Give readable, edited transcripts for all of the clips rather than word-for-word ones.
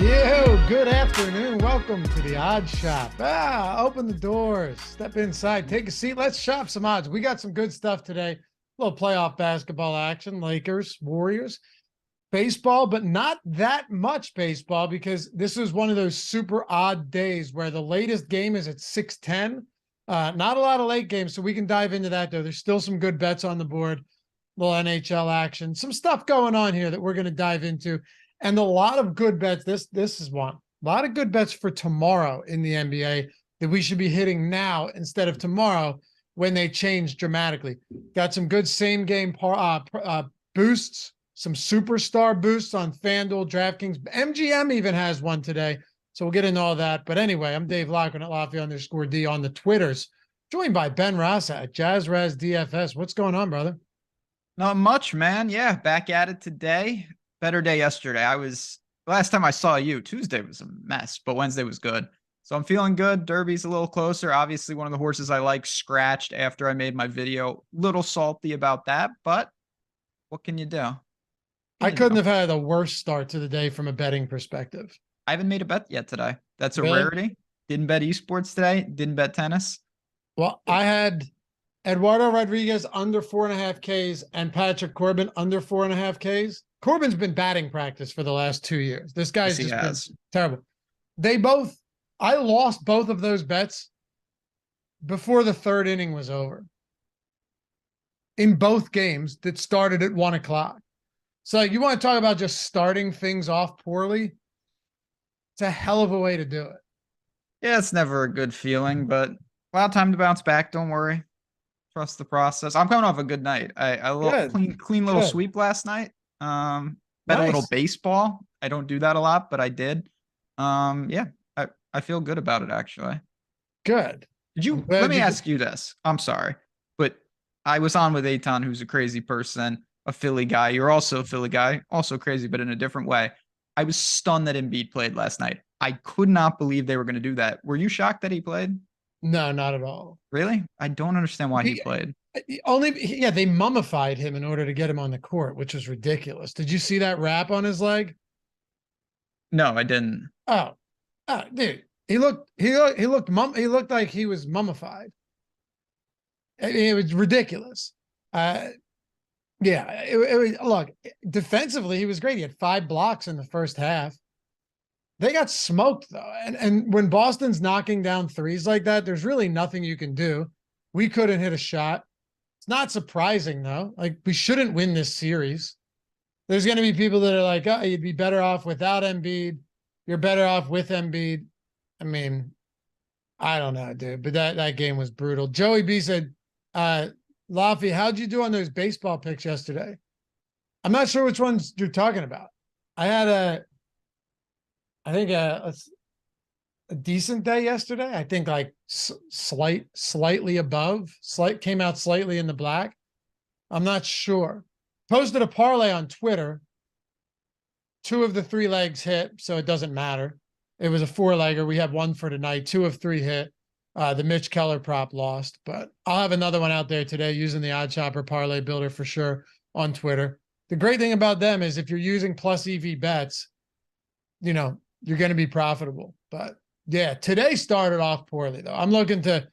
Yo, good afternoon. Welcome to the Odds Shop. Open the doors, step inside, take a seat. Let's shop some odds. We got some good stuff today. A little playoff basketball action, Lakers, Warriors, baseball, but not that much baseball because this is one of those super odd days where the latest game is at 6:10. Not a lot of late games, so we can dive into that though. There's still some good bets on the board, little NHL action, some stuff going on here that we're going to dive into. And a lot of good bets. This is one. A lot of good bets for tomorrow in the NBA that we should be hitting now instead of tomorrow when they change dramatically. Got some good same game boosts, some superstar boosts on FanDuel, DraftKings. MGM even has one today. So we'll get into all that. But anyway, I'm Dave Loughran at Lafayette_D on the Twitters, joined by Ben Rasa at JazzRazDFS. What's going on, brother? Not much, man. Yeah, back at it today. Better day yesterday. Last time I saw you, Tuesday was a mess, but Wednesday was good. So I'm feeling good. Derby's a little closer. Obviously, one of the horses I like scratched after I made my video. Little salty about that, but what can you do? I couldn't have had a worse start to the day from a betting perspective. I haven't made a bet yet today. That's a Really? rarity. Didn't bet esports today. Didn't bet tennis. Well, I had Eduardo Rodriguez under 4.5 Ks and Patrick Corbin under 4.5 Ks. Corbin's been batting practice for the last 2 years. This guy's just been terrible. I lost both of those bets before the third inning was over in both games that started at 1 o'clock. So you want to talk about just starting things off poorly? It's a hell of a way to do it. Yeah, it's never a good feeling, but a lot of time to bounce back. Don't worry. Trust the process. I'm coming off a good night. A little clean little sweep last night. Bet a little baseball. I don't do that a lot, but I did. Yeah, I feel good about it actually. Good. Let me ask you this. I'm sorry, but I was on with Eitan, who's a crazy person, a Philly guy. You're also a Philly guy, also crazy, but in a different way. I was stunned that Embiid played last night. I could not believe they were going to do that. Were you shocked that he played? No, not at all. Really? I don't understand why he played. They mummified him in order to get him on the court, which was ridiculous. Did you see that wrap on his leg? No, I didn't. Oh, dude, he looked like he was mummified. It was ridiculous. It was, look, defensively, he was great. He had 5 blocks in the first half. They got smoked though. And when Boston's knocking down threes like that, there's really nothing you can do. We couldn't hit a shot. It's not surprising though. Like, we shouldn't win this series. There's going to be people that are like, oh, you'd be better off without Embiid. You're better off with Embiid. I mean, I don't know, dude, but that game was brutal. Joey B said, Laffy, how'd you do on those baseball picks yesterday? I'm not sure which ones you're talking about. I had a decent day yesterday. I think like slightly above, came out slightly in the black. I'm not sure. Posted a parlay on Twitter. 2 of the 3 legs hit, so it doesn't matter. It was a 4-legger. We have 1 for tonight. 2 of 3 hit. The Mitch Keller prop lost, but I'll have another one out there today using the OddsShopper parlay builder for sure on Twitter. The great thing about them is if you're using plus EV bets, you know, you're going to be profitable. But yeah, today started off poorly though. I'm looking to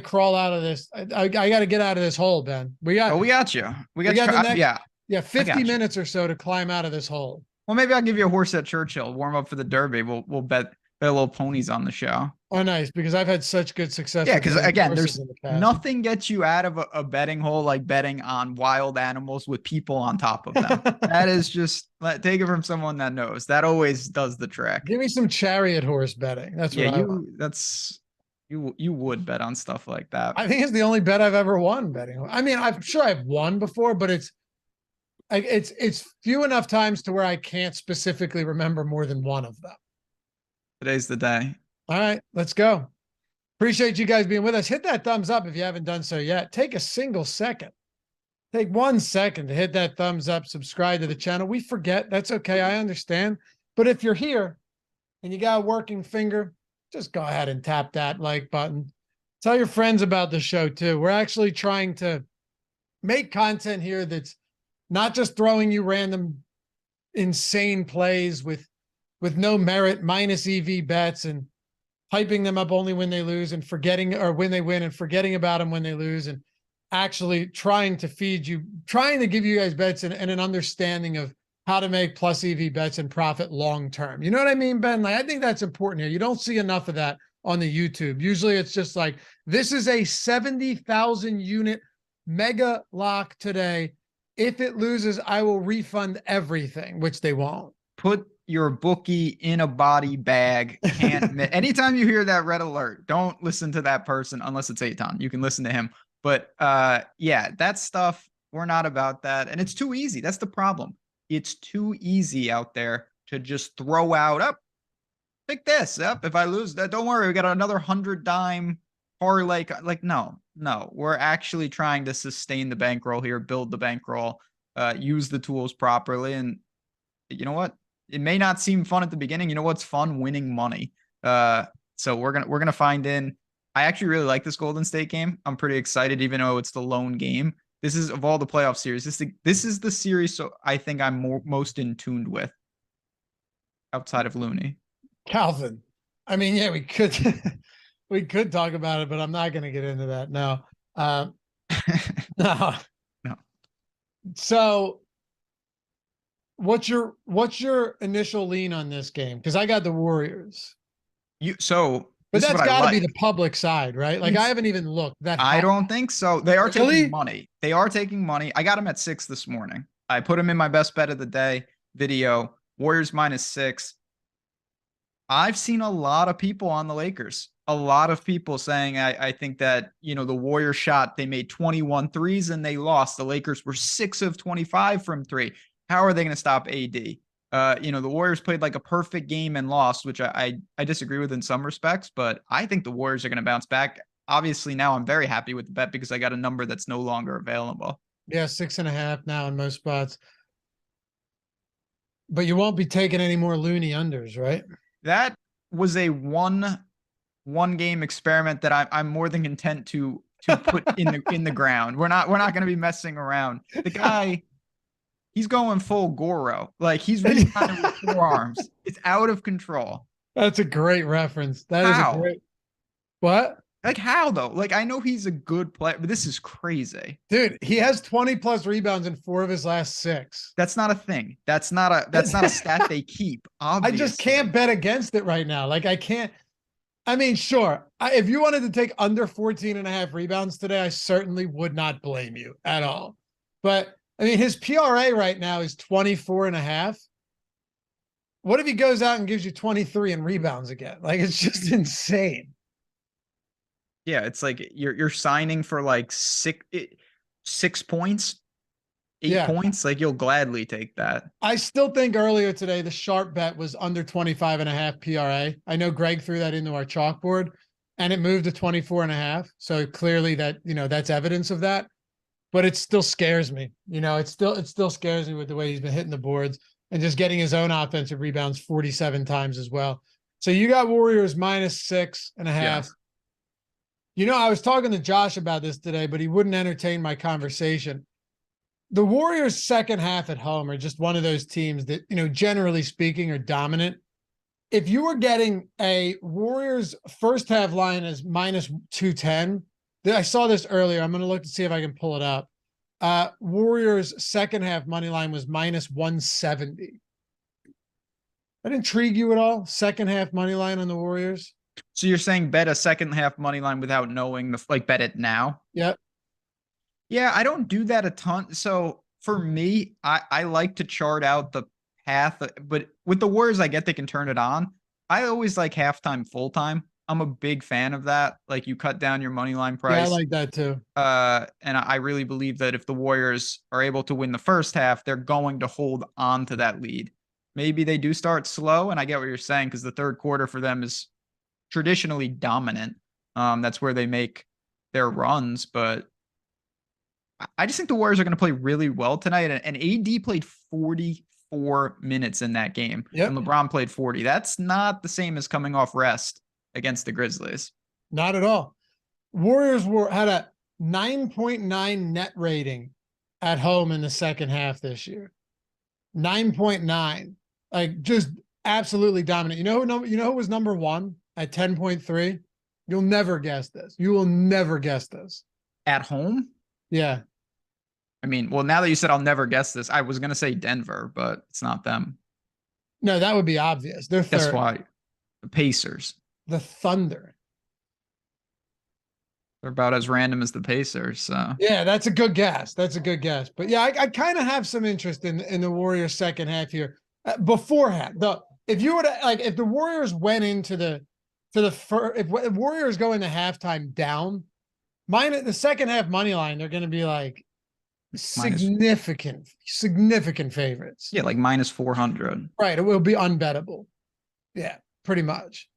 crawl out of this. I got to get out of this hole, Ben. We got you. We got you. 50 minutes or so to climb out of this hole. Well, maybe I'll give you a horse at Churchill, warm up for the Derby. We'll bet a little ponies on the show. Oh, nice, because I've had such good success. Yeah, because again, there's nothing gets you out of a betting hole like betting on wild animals with people on top of them. That is just, take it from someone that knows. That always does the trick. Give me some chariot horse betting. That's what I want. You would bet on stuff like that. I think it's the only bet I've ever won betting. I mean, I'm sure I've won before, but it's few enough times to where I can't specifically remember more than one of them. Today's the day. All right, let's go. Appreciate you guys being with us. Hit that thumbs up if you haven't done so yet. Take a single second. Take 1 second to hit that thumbs up, subscribe to the channel. We forget. That's okay. I understand. But if you're here and you got a working finger, just go ahead and tap that like button. Tell your friends about the show too. We're actually trying to make content here that's not just throwing you random insane plays with with no merit, minus EV bets and hyping them up only when they lose and forgetting, or when they win and forgetting about them when they lose, and actually trying to feed you, trying to give you guys bets and an understanding of how to make plus EV bets and profit long term. You know what I mean, Ben? Like, I think that's important here. You don't see enough of that on the YouTube. Usually it's just like, this is a 70,000 unit mega lock today. If it loses, I will refund everything, which they won't. Put your bookie in a body bag. Anytime you hear that red alert, don't listen to that person unless it's Eitan. You can listen to him. But yeah, that stuff, we're not about that. And it's too easy. That's the problem. It's too easy out there to just throw out, up, pick this up. If I lose that, don't worry, we got another 100-dime parlay. Like, no, we're actually trying to sustain the bankroll here, build the bankroll, use the tools properly. And you know what? It may not seem fun at the beginning. You know what's fun? Winning money. So we're gonna find in. I actually really like this Golden State game. I'm pretty excited, even though it's the lone game. This is, of all the playoff series, this is the series. So I think I'm most in tuned with, outside of Looney. Calvin. I mean, yeah, we could we could talk about it, but I'm not going to get into that. No. No. So what's your initial lean on this game? Because I got the Warriors. But that's got to be the public side, right? Like, I haven't even looked. I don't think so. They are taking money. They are taking money. I got them at 6 this morning. I put them in my best bet of the day video. Warriors -6. I've seen a lot of people on the Lakers. A lot of people saying, I think that, the Warriors shot, they made 21 threes and they lost. The Lakers were 6 of 25 from 3. How are they going to stop AD? The Warriors played like a perfect game and lost, which I disagree with in some respects, but I think the Warriors are going to bounce back. Obviously, now I'm very happy with the bet because I got a number that's no longer available. Yeah, 6.5 now in most spots. But you won't be taking any more Looney unders, right? That was a one game experiment that I'm more than content to put in the ground. We're not going to be messing around. The guy. He's going full Goro. Like, he's really kind of with 4 arms. It's out of control. That's a great reference. That is a great. What? Like, how though? Like, I know he's a good player, but this is crazy. Dude, he has 20 plus rebounds in 4 of his last 6. That's not a thing. That's not a stat they keep. Obviously. I just can't bet against it right now. Like, I can't. I mean, sure. If you wanted to take under 14.5 rebounds today, I certainly would not blame you at all. But I mean, his PRA right now is 24.5. What if he goes out and gives you 23 and rebounds again? Like, it's just insane. Yeah, it's like you're signing for like 6 points, 8 points. Like, you'll gladly take that. I still think earlier today the sharp bet was under 25.5 PRA. I know Greg threw that into our chalkboard, and it moved to 24.5. So clearly that, that's evidence of that. But it still scares me. It still scares me with the way he's been hitting the boards and just getting his own offensive rebounds 47 times as well. So you got Warriors -6.5. Yeah. I was talking to Josh about this today, but he wouldn't entertain my conversation. The Warriors' second half at home are just one of those teams that, generally speaking, are dominant. If you were getting a Warriors first half line as -210, I saw this earlier. I'm going to look to see if I can pull it up. Warriors second half money line was -170. That intrigue you at all? Second half money line on the Warriors? So you're saying bet a second half money line without knowing bet it now? Yep. Yeah, I don't do that a ton. So for me, I like to chart out the path, but with the Warriors, I get they can turn it on. I always like halftime, full time. I'm a big fan of that. Like, you cut down your money line price. Yeah, I like that too. And I really believe that if the Warriors are able to win the first half, they're going to hold on to that lead. Maybe they do start slow, and I get what you're saying, because the third quarter for them is traditionally dominant. That's where they make their runs. But I just think the Warriors are going to play really well tonight. And AD played 44 minutes in that game. Yep. And LeBron played 40. That's not the same as coming off rest against the Grizzlies. Not at all. Warriors had a 9.9 net rating at home in the second half this year. 9.9. Like, just Absolutely dominant. You know who was number one at 10.3? You'll never guess this. You will never guess this. At home? Yeah. I mean, well, now that you said I'll never guess this, I was gonna say Denver, but it's not them. No, that would be obvious. They're Guess third. why? The Pacers. The Thunder. They're about as random as the Pacers. So Yeah, that's a good guess. That's a good guess. But yeah, I kind of have some interest in the Warriors second half here. Beforehand, if you were to if the Warriors went into if Warriors go into halftime down, the second half money line, they're going to be like significant favorites. Yeah, like minus 400. Right. It will be unbettable. Yeah, pretty much.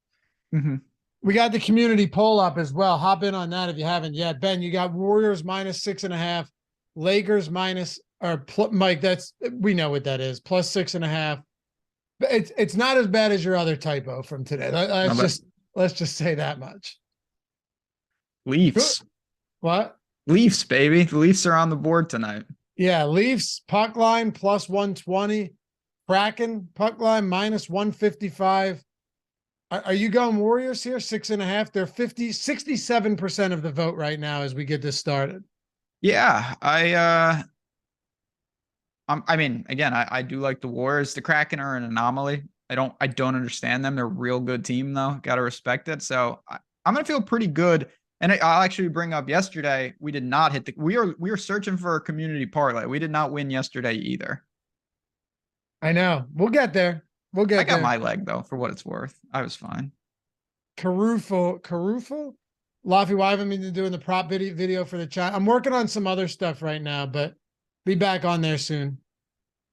Mm-hmm. We got the community poll up as well. Hop in on that if you haven't yet. Ben, you got Warriors minus 6.5, Lakers Mike, we know what that is, plus 6.5. It's not as bad as your other typo from today. Let's just say that much. Leafs. What? Leafs, baby. The Leafs are on the board tonight. Yeah, Leafs puck line plus 120. Kraken puck line minus 155. Are you going Warriors here? 6.5. They're 67% of the vote right now as we get this started. Yeah, I mean, again, I do like the Warriors. The Kraken are an anomaly. I don't understand them. They're a real good team though. Got to respect it. So I'm gonna feel pretty good. And I'll actually bring up yesterday. We did not hit we were searching for a community parlay. We did not win yesterday either. I know. We'll get there. I got my leg though, for what it's worth. I was fine. Caruso. Laffy, why haven't been doing the prop video for the chat? I'm working on some other stuff right now, but be back on there soon.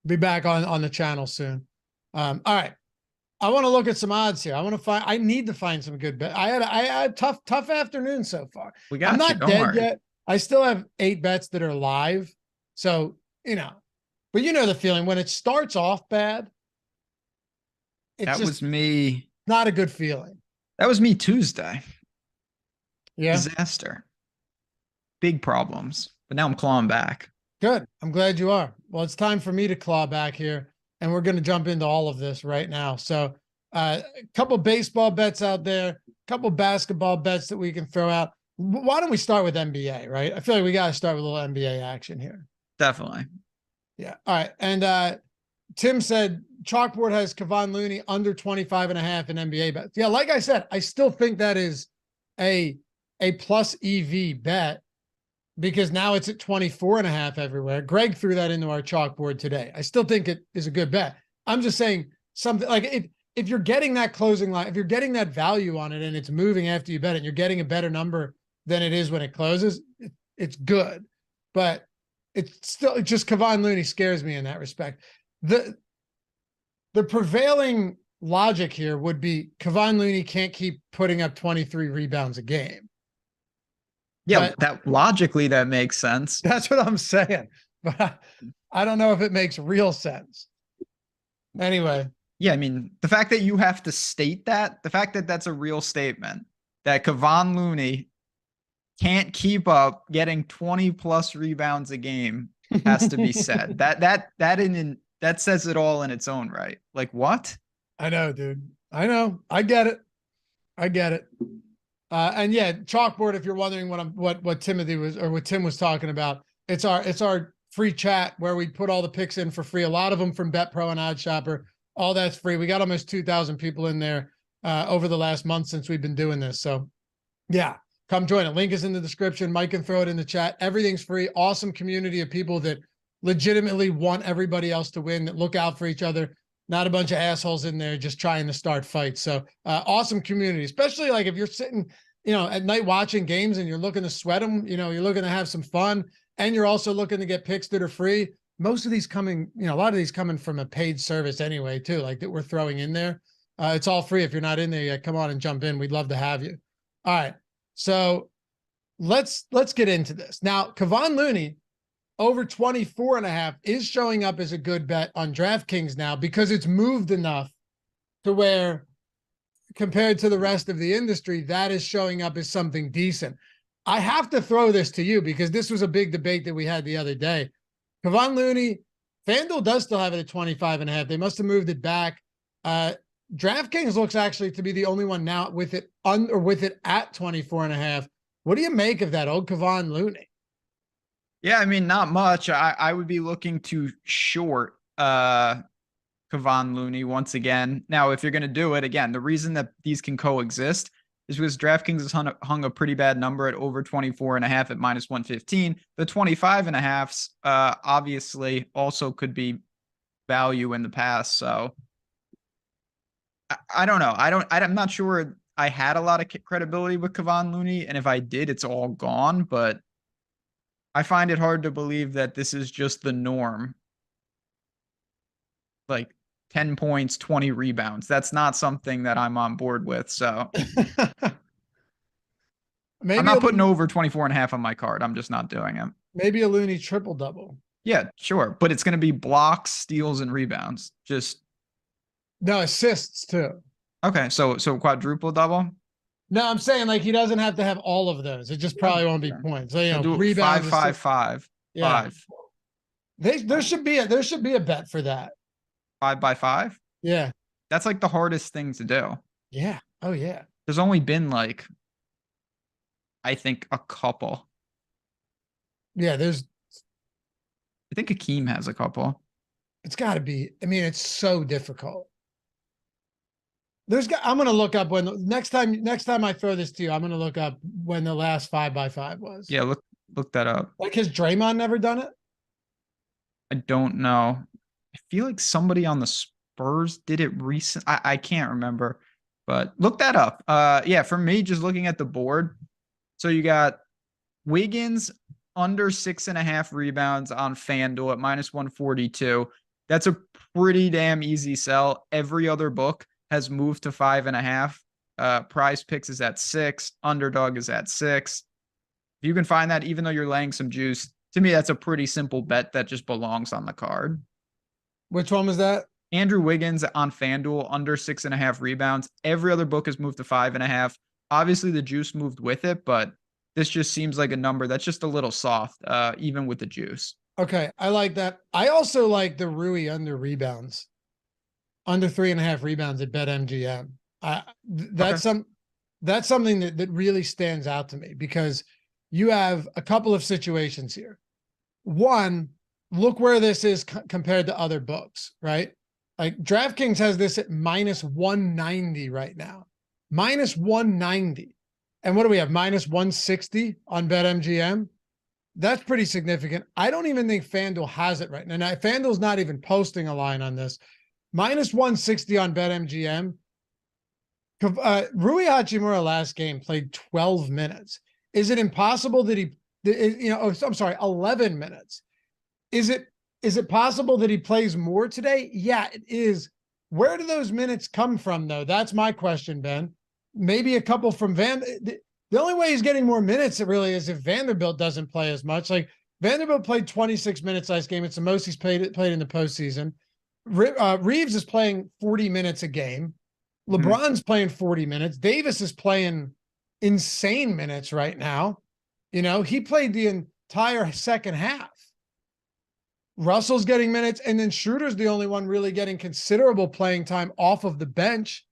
Be back on the channel soon. All right. I want to look at some odds here. I need to find some good bet. I had a tough afternoon so far. I'm not dead yet. I still have 8 bets that are live. So, but you know the feeling when it starts off bad. That was me. Not a good feeling. That was me Tuesday. Yeah. Disaster. Big problems. But now I'm clawing back. Good. I'm glad you are. Well, it's time for me to claw back here. And we're going to jump into all of this right now. So a couple baseball bets out there, a couple basketball bets that we can throw out. Why don't we start with NBA, right? I feel like we got to start with a little NBA action here. Definitely. Yeah. All right. And Tim said Chalkboard has Kevon Looney under 25.5 in NBA bets. Yeah, like I said, I still think that is a plus EV bet because now it's at 24.5 everywhere. Greg threw that into our Chalkboard today. I still think it is a good bet. I'm just saying something like if you're getting that closing line, if you're getting that value on it and it's moving after you bet it, and you're getting a better number than it is when it closes, it's good. But it's just Kevon Looney scares me in that respect. The prevailing logic here would be Kevon Looney can't keep putting up 23 rebounds a game. Yeah, that logically that makes sense. That's what I'm saying. But I don't know if it makes real sense. Anyway. Yeah, I mean, the fact that you have to state that, the fact that that's a real statement, that Kevon Looney can't keep up getting 20 plus rebounds a game has to be said. That says it all in its own right. Like what? I know, dude. I know. I get it. And yeah, Chalkboard, if you're wondering what Timothy was or what Tim was talking about, it's our free chat where we put all the picks in for free. A lot of them from BetPro and OddsShopper. All that's free. We got almost 2,000 people in there over the last month since we've been doing this. So yeah, come join it. Link is in the description. Mike can throw it in the chat. Everything's free. Awesome community of people that legitimately want everybody else to win, that look out for each other. Not a bunch of assholes in there just trying to start fights. So awesome community, especially like if you're sitting, at night watching games and you're looking to sweat them, you're looking to have some fun and you're also looking to get picks that are free. Most of these coming, a lot of these coming from a paid service anyway, too, like that we're throwing in there. It's all free. If you're not in there yet, come on and jump in. We'd love to have you. All right. So let's get into this. Now, Kevon Looney over 24.5 is showing up as a good bet on DraftKings now because it's moved enough to where compared to the rest of the industry, that is showing up as something decent. I have to throw this to you because this was a big debate that we had the other day. Kevon Looney, FanDuel does still have it at 25.5. They must have moved it back. DraftKings looks actually to be the only one now with it with it at 24.5. What do you make of that old Kevon Looney? Yeah, I mean, not much. I would be looking to short Kevon Looney once again. Now, if you're going to do it again, the reason that these can coexist is because DraftKings has hung a pretty bad number at over 24.5 at minus 115. The 25.5s obviously also could be value in the past. So I don't know. I'm not sure I had a lot of credibility with Kevon Looney. And if I did, it's all gone. But I find it hard to believe that this is just the norm. Like 10 points, 20 rebounds. That's not something that I'm on board with. So maybe I'm not putting over 24.5 on my card. I'm just not doing it. Maybe a Looney triple double. Yeah, sure. But it's going to be blocks, steals, and rebounds. Just no assists too. Okay. So quadruple double. No, I'm saying like he doesn't have to have all of those. It just probably won't be points. So, you know, rebounds, 5. Yeah. 5. There should be a bet for that. 5 by 5. Yeah. That's like the hardest thing to do. Yeah. Oh yeah. There's only been like, I think a couple. Yeah. I think Akeem has a couple. It's got to be. I mean, it's so difficult. I'm going to look up when next time I throw this to you, I'm going to look up when the last 5 by 5 was. Yeah, look that up. Like, has Draymond never done it? I don't know. I feel like somebody on the Spurs did it recent. I can't remember, but look that up. Yeah, for me, just looking at the board. So you got Wiggins under 6.5 rebounds on FanDuel at minus 142. That's a pretty damn easy sell. Every other book has moved to 5.5. PrizePicks is at 6. Underdog is at 6. If you can find that, even though you're laying some juice, to me, that's a pretty simple bet that just belongs on the card. Which one was that? Andrew Wiggins on FanDuel under 6.5 rebounds. Every other book has moved to 5.5. Obviously, the juice moved with it, but this just seems like a number that's just a little soft, even with the juice. Okay, I like that. I also like the Rui under rebounds. Under 3.5 rebounds at BetMGM. That's something that really stands out to me because you have a couple of situations here. One, look where this is compared to other books, right? Like DraftKings has this at minus 190 right now. Minus 190. And what do we have? Minus 160 on BetMGM. That's pretty significant. I don't even think FanDuel has it right now. Now, FanDuel's not even posting a line on this. Minus 160 on BetMGM. Rui Hachimura last game played 12 minutes. Is it impossible that 11 minutes. Is it possible that he plays more today? Yeah, it is. Where do those minutes come from, though? That's my question, Ben. Maybe a couple from the only way he's getting more minutes, it really is if Vanderbilt doesn't play as much. Like Vanderbilt played 26 minutes last game. It's the most he's played in the postseason. Reeves is playing 40 minutes a game. LeBron's playing 40 minutes. Davis is playing insane minutes right now. You know, he played the entire second half. Russell's getting minutes, and then Schroeder's the only one really getting considerable playing time off of the bench.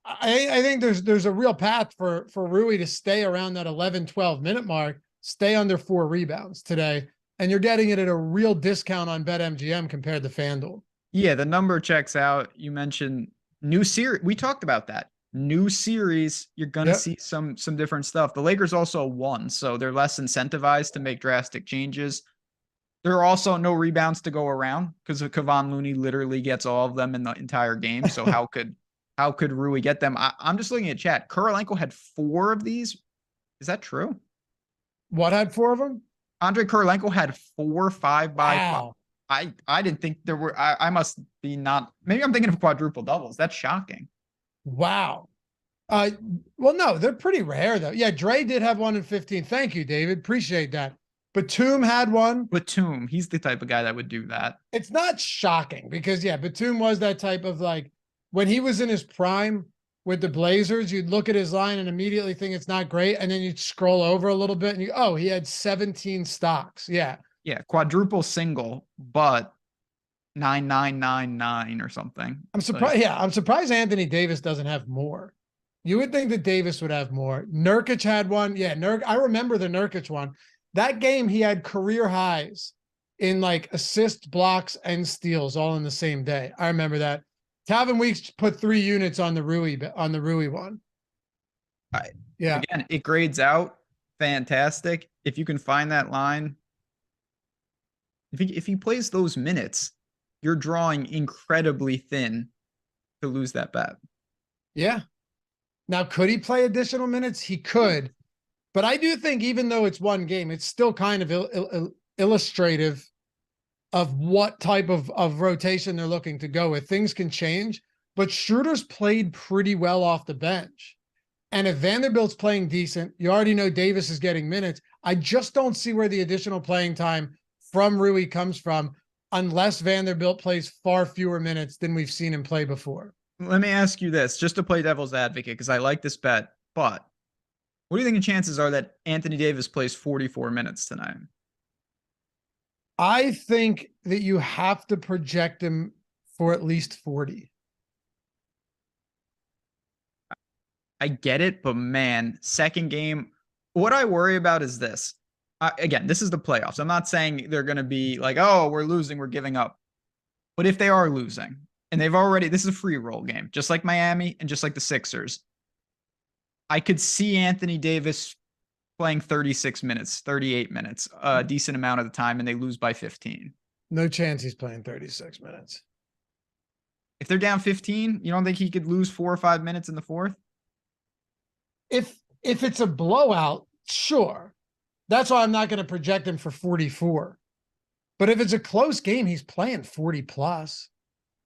I think there's a real path for Rui to stay around that 11, 12 minute mark, stay under 4 rebounds today. And you're getting it at a real discount on BetMGM compared to FanDuel. Yeah, the number checks out. You mentioned new series. We talked about that. New series, you're going to see some different stuff. The Lakers also won, so they're less incentivized to make drastic changes. There are also no rebounds to go around because Kevon Looney literally gets all of them in the entire game. So how could Rui get them? I'm just looking at chat. Kurolenko had 4 of these. Is that true? What had 4 of them? Andre Kurolenko had 4 5 by 5. I didn't think there were. I must be not. Maybe I'm thinking of quadruple doubles. That's shocking. Wow. Well, no, they're pretty rare though. Yeah, Dre did have 1 in 15. Thank you, David. Appreciate that. Batum had 1. Batum, he's the type of guy that would do that. It's not shocking because Batum was that type of like when he was in his prime with the Blazers, you'd look at his line and immediately think it's not great. And then you'd scroll over a little bit and he had 17 stocks. Yeah. Yeah. Quadruple single, but 9999 or something. I'm It's like, surprised. Yeah, I'm surprised Anthony Davis doesn't have more. You would think that Davis would have more. Nurkic had one. Yeah, I remember the Nurkic one. That game, he had career highs in like assists, blocks, and steals all in the same day. I remember that. Calvin Weeks put 3 units on the Rui one. Yeah. again, it grades out fantastic. If you can find that line, if he plays those minutes, you're drawing incredibly thin to lose that bet. Yeah. Now, could he play additional minutes? He could. But I do think even though it's one game, it's still kind of illustrative of what type of rotation they're looking to go with. Things can change, but Schroeder's played pretty well off the bench. And if Vanderbilt's playing decent, you already know Davis is getting minutes. I just don't see where the additional playing time from Rui comes from unless Vanderbilt plays far fewer minutes than we've seen him play before. Let me ask you this, just to play devil's advocate, because I like this bet, but what do you think the chances are that Anthony Davis plays 44 minutes tonight? I think that you have to project him for at least 40. I get it, but man, second game, what I worry about is this. Again, this is the playoffs. I'm not saying they're going to be like, oh, we're losing, we're giving up. But if they are losing, and this is a free roll game, just like Miami and just like the Sixers, I could see Anthony Davis playing 36 minutes, 38 minutes, a decent amount of the time, and they lose by 15. No chance he's playing 36 minutes. If they're down 15, you don't think he could lose 4 or 5 minutes in the fourth? If it's a blowout, sure. That's why I'm not going to project him for 44. But if it's a close game, he's playing 40 plus.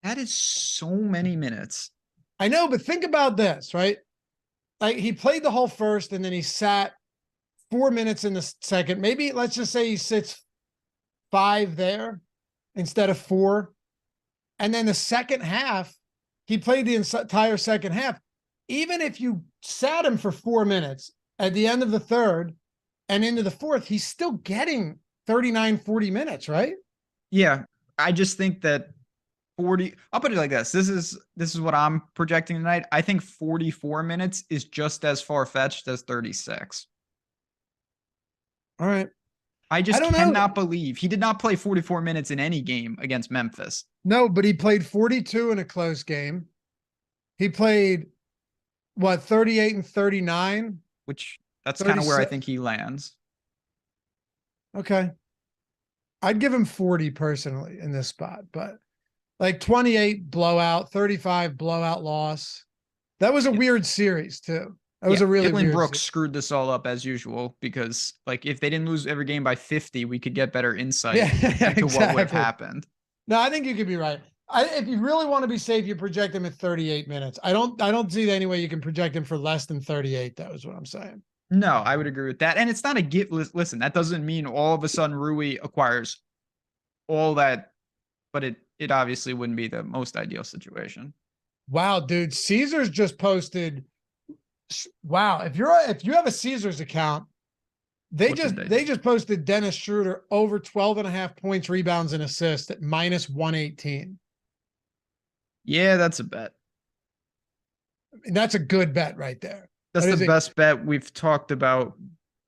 That is so many minutes. I know, but think about this, right? Like he played the whole first and then he sat 4 minutes in the second. Maybe let's just say he sits 5 there instead of 4. And then the second half, he played the entire second half. Even if you sat him for 4 minutes at the end of the third and into the fourth, he's still getting 39, 40 minutes, right? Yeah. I just think that 40, I'll put it like this. This is what I'm projecting tonight. I think 44 minutes is just as far-fetched as 36. All right. I cannot believe he did not play 44 minutes in any game against Memphis. No, but he played 42 in a close game. He played 38 and 39? Which that's kind of where I think he lands. Okay. I'd give him 40 personally in this spot, but like 28 blowout, 35 blowout loss. That was a weird series too. That was a really Dylan weird Brooks series. screwed this all up as usual because like if they didn't lose every game by 50, we could get better insight into what would have happened. No, I think you could be right. If you really want to be safe, you project him at 38 minutes. I don't see any way you can project him for less than 38. That was what I'm saying. No, I would agree with that. And it's not a gift. Listen, that doesn't mean all of a sudden Rui acquires all that, but it obviously wouldn't be the most ideal situation. Wow, dude. Caesars just posted. Wow. If you have a Caesars account, they just posted Dennis Schroeder over 12.5 points, rebounds, and assists at minus 118. Yeah, that's a bet. That's a good bet right there. That's the best bet we've talked about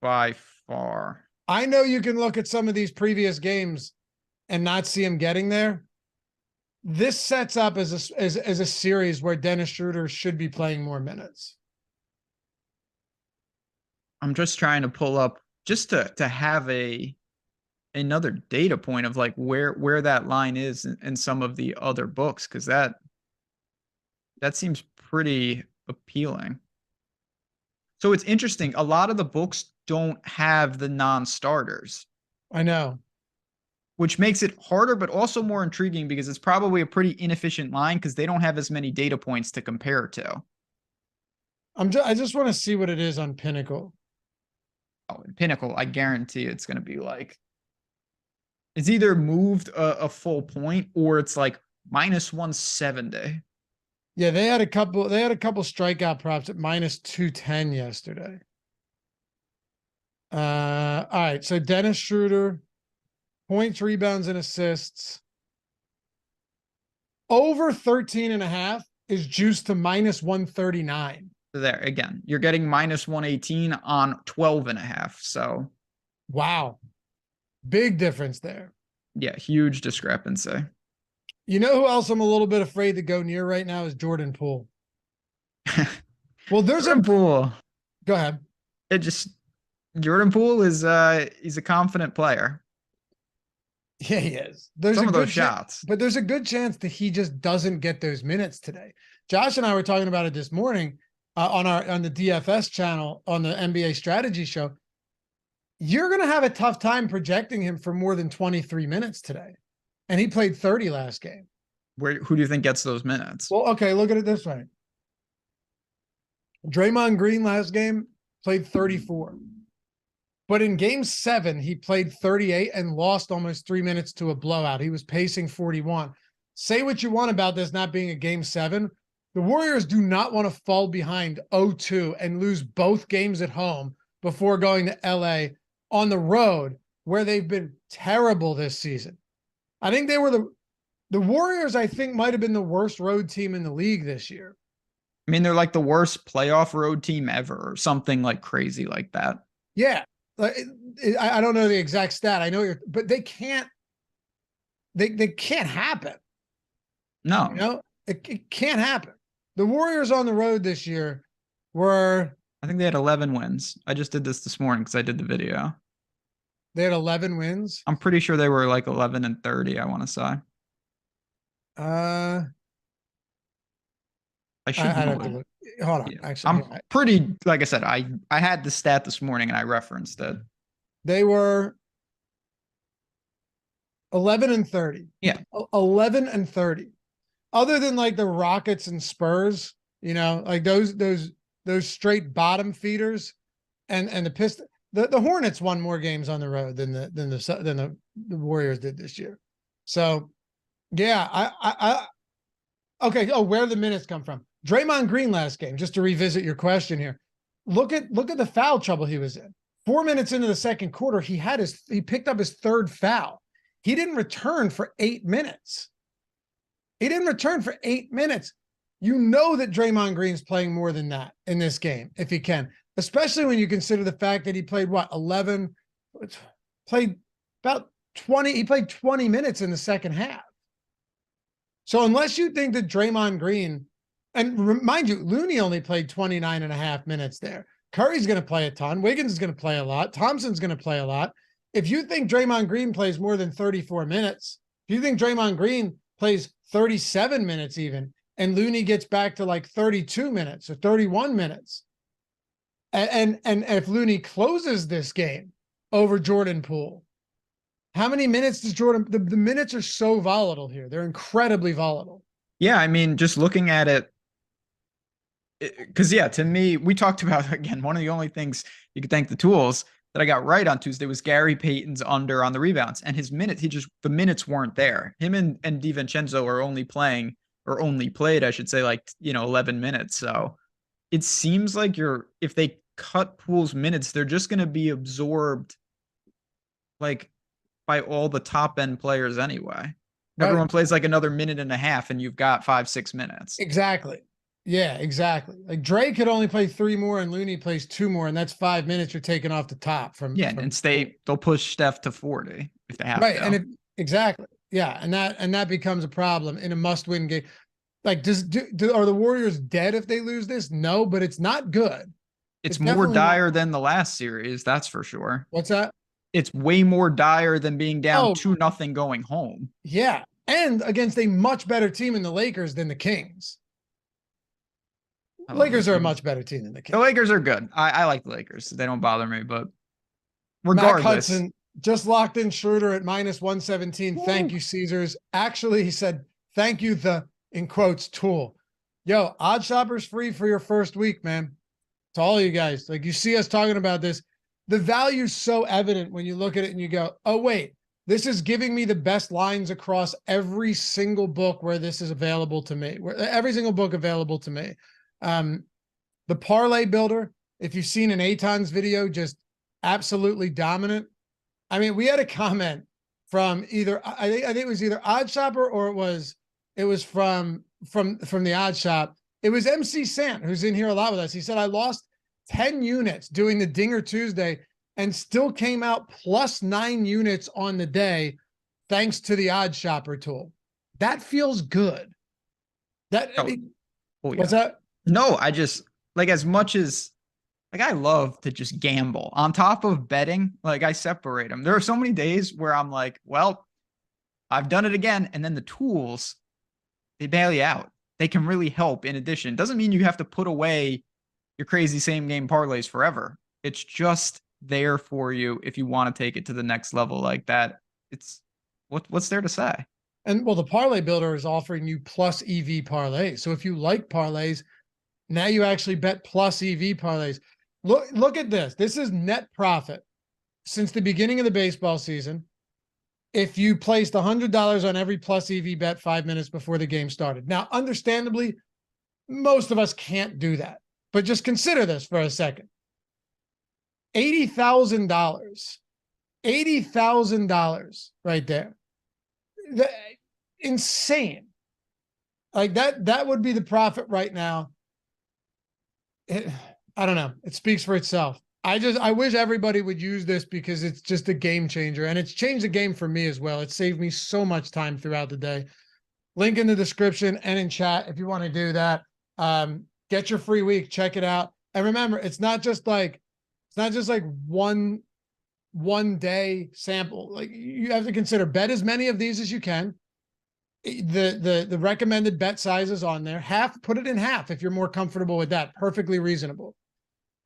by far. I know you can look at some of these previous games and not see him getting there. This sets up as a series where Dennis Schroeder should be playing more minutes. I'm just trying to pull up just to have another data point of like where that line is in some of the other books, because that seems pretty appealing. So it's interesting. A lot of the books don't have the non-starters. I know. Which makes it harder, but also more intriguing because it's probably a pretty inefficient line because they don't have as many data points to compare to. I just want to see what it is on Pinnacle. Oh, in Pinnacle, I guarantee it's going to be like, it's either moved a full point or it's like minus 170. Yeah, they had a couple strikeout props at minus 210 yesterday. All right. So Dennis Schroeder, points, rebounds, and assists. Over 13.5 is juiced to minus 139. So there again, you're getting minus 118 on 12.5. So wow, big difference there. Yeah, huge discrepancy. You know who else I'm a little bit afraid to go near right now is Jordan Poole. Well, there's Jordan Poole. Go ahead. Jordan Poole is he's a confident player. Yeah, he is. There's some a of good those shots, but there's a good chance that he just doesn't get those minutes today. Josh and I were talking about it this morning on the DFS channel on the NBA strategy show. You're going to have a tough time projecting him for more than 23 minutes today. And he played 30 last game. Who do you think gets those minutes? Well, okay, look at it this way. Draymond Green last game played 34. But in game 7, he played 38 and lost almost 3 minutes to a blowout. He was pacing 41. Say what you want about this not being a game 7. The Warriors do not want to fall behind 0-2 and lose both games at home before going to LA on the road, where they've been terrible this season. I think they were the Warriors, I think, might have been the worst road team in the league this year. I mean, they're like the worst playoff road team ever, or something like crazy like that. Yeah. I don't know the exact stat. I know but they can't happen. No. You know, it can't happen. The Warriors on the road this year were, I think they had 11 wins. I just did this morning because I did the video. They had 11 wins. I'm pretty sure they were like 11-30. I want to say. I should have to look. Hold on. Yeah. Actually, I'm pretty, like I said, I had the stat this morning and I referenced it. They were 11-30. Yeah. 11-30. Other than like the Rockets and Spurs, you know, like those straight bottom feeders and the Pistons, the Hornets won more games on the road than the Warriors did this year. So yeah, okay. Oh, where the minutes come from? Draymond Green last game, just to revisit your question here. Look at the foul trouble he was in. 4 minutes into the second quarter, he picked up his third foul. He didn't return for 8 minutes. You know that Draymond Green's playing more than that in this game, if he can, especially when you consider the fact that he played about 20. He played 20 minutes in the second half. So unless you think that Draymond Green, and remind you, Looney only played 29.5 minutes there. Curry's going to play a ton. Wiggins is going to play a lot. Thompson's going to play a lot. If you think Draymond Green plays more than 34 minutes, if you think Draymond Green plays 37 minutes even, and Looney gets back to like 32 minutes or 31 minutes, and if Looney closes this game over Jordan Poole, how many minutes does Jordan? The minutes are so volatile here. They're incredibly volatile. Yeah, I mean, just looking at it, because to me, we talked about, again, one of the only things you could thank the tools that I got right on Tuesday was Gary Payton's under on the rebounds, and his minutes, the minutes weren't there. Him and DiVincenzo are only played, I should say, like, 11 minutes. So it seems like if they cut Poole's minutes, they're just going to be absorbed like by all the top end players anyway. Right. Everyone plays like another minute and a half and you've got 5-6 minutes. Exactly. Yeah, exactly. Like Dre could only play 3 more and Looney plays 2 more, and that's 5 minutes you're taking off the top from. Yeah, and they'll push Steph to 40 if they have right, to. And exactly. Yeah, and that becomes a problem in a must-win game. Like, are the Warriors dead if they lose this? No, but it's not good. It's more dire than the last series, that's for sure. What's that? It's way more dire than being down 2-0 going home. Yeah, and against a much better team in the Lakers than the Kings. Lakers are a much better team than the Kings. The Lakers are good. I like the Lakers. They don't bother me, but regardless. Matt Hudson just locked in Schroeder at minus 117. Woo. Thank you, Caesars. Actually, he said, thank you, the, in quotes, tool. Yo, OddsShopper's free for your first week, man. To all you guys. Like, you see us talking about this. The value's so evident when you look at it and you go, oh, wait, this is giving me the best lines across every single book where this is available to me. Every single book available to me. The parlay builder, if you've seen an Aton's video, just absolutely dominant. I mean, we had a comment from either, I think it was either OddsShopper or it was It was from the odd shop. It was MC Sant, who's in here a lot with us. He said, I lost 10 units doing the Dinger Tuesday and still came out plus 9 units on the day, thanks to the OddsShopper tool. That feels good. That, I mean, what's that? No, I just, like, as much as, like, I love to just gamble on top of betting. Like, I separate them. There are so many days where I'm like, well, I've done it again. And then the tools, they bail you out. They can really help. In addition, doesn't mean you have to put away your crazy same game parlays forever. It's just there for you if you want to take it to the next level like that. It's what's there to say? And well, the parlay builder is offering you plus EV parlays. So if you like parlays, now you actually bet plus EV parlays. Look at this. This is net profit since the beginning of the baseball season. If you placed $100 on every plus EV bet 5 minutes before the game started. Now, understandably, most of us can't do that, but just consider this for a second. $80,000, $80,000 right there. Insane. Like that would be the profit right now. I don't know. It speaks for itself. I wish everybody would use this because it's just a game changer, and it's changed the game for me as well. It saved me so much time throughout the day. Link in the description and in chat if you want to do that. Get your free week, check it out. And remember, it's not just like one day sample. Like, you have to consider bet as many of these as you can. The recommended bet size is on there. Put it in half if you're more comfortable with that. Perfectly reasonable.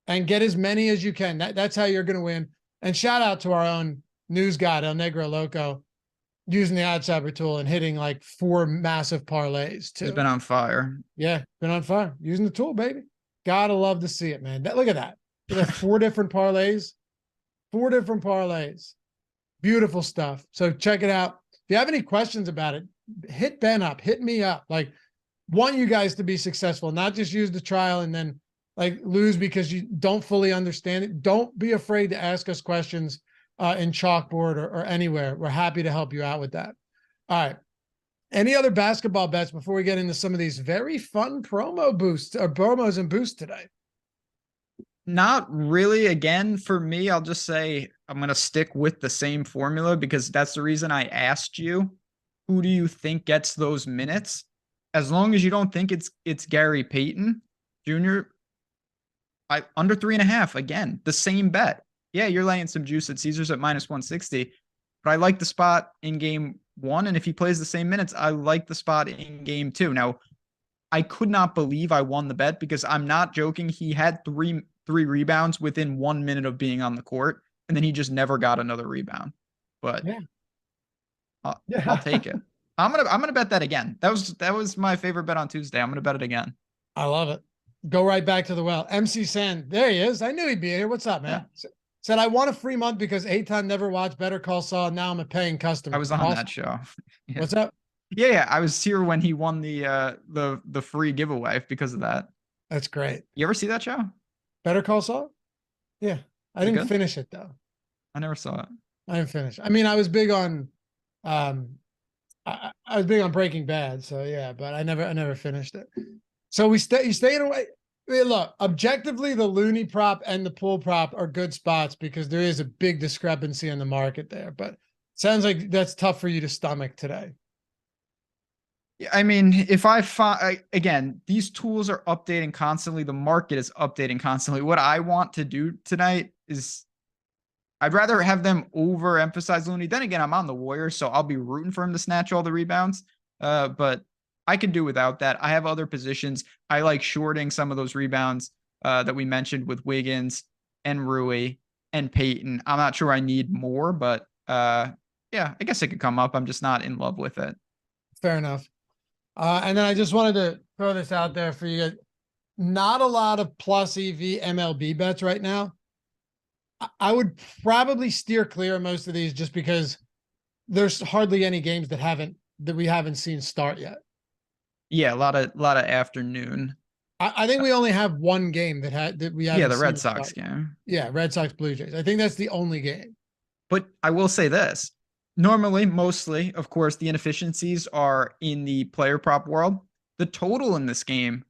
And get as many as you can. That's how you're going to win. And shout out to our own news god, El Negro Loco, using the OddsShopper tool and hitting like 4 massive parlays too. He's been on fire. Yeah, been on fire. Using the tool, baby. Gotta love to see it, man. Look at that. We got 4 different parlays. 4 different parlays. Beautiful stuff. So check it out. If you have any questions about it, hit Ben up. Hit me up. Like, want you guys to be successful, not just use the trial and then like lose because you don't fully understand it. Don't be afraid to ask us questions in Chalkboard or anywhere. We're happy to help you out with that. All right. Any other basketball bets before we get into some of these very fun promo boosts or promos and boosts today? Not really. Again, for me, I'll just say I'm going to stick with the same formula because that's the reason I asked you, who do you think gets those minutes? As long as you don't think it's Gary Payton Jr., under 3.5, again, the same bet. Yeah, you're laying some juice at Caesars at -160, but I like the spot in game 1. And if he plays the same minutes, I like the spot in game 2. Now, I could not believe I won the bet because I'm not joking. He had three rebounds within 1 minute of being on the court, and then he just never got another rebound. But yeah, I'll take it. I'm gonna bet that again. That was my favorite bet on Tuesday. I'm gonna bet it again. I love it. Go right back to the well. MC Sand, there he is. I knew he'd be here. What's up, man? Yeah. Said, I want a free month because Eitan never watched Better Call Saul. And now I'm a paying customer. I was on that show. Yeah. What's up? Yeah, I was here when he won the free giveaway because of that. That's great. You ever see that show? Better Call Saul? Yeah. I didn't finish it though. I never saw it. I didn't finish. I mean, I was big on I was big on Breaking Bad, so yeah, but I never finished it. So you staying away. I mean, look, objectively, the loony prop and the pool prop are good spots because there is a big discrepancy in the market there. But sounds like that's tough for you to stomach today. Yeah, I mean, if I find, again, these tools are updating constantly. The market is updating constantly. What I want to do tonight is I'd rather have them overemphasize Looney. Then again, I'm on the Warriors, so I'll be rooting for him to snatch all the rebounds. But I could do without that. I have other positions. I like shorting some of those rebounds that we mentioned with Wiggins and Rui and Peyton. I'm not sure I need more, but yeah, I guess it could come up. I'm just not in love with it. Fair enough. And then I just wanted to throw this out there for you guys. Not a lot of plus EV MLB bets right now. I would probably steer clear of most of these just because there's hardly any games that we haven't seen start yet. Yeah, a lot of afternoon. I think we only have one game that we haven't. Yeah, the Red Sox game. Yeah, Red Sox Blue Jays. I think that's the only game. But I will say this: Normally, mostly, of course, the inefficiencies are in the player prop world. The total in this game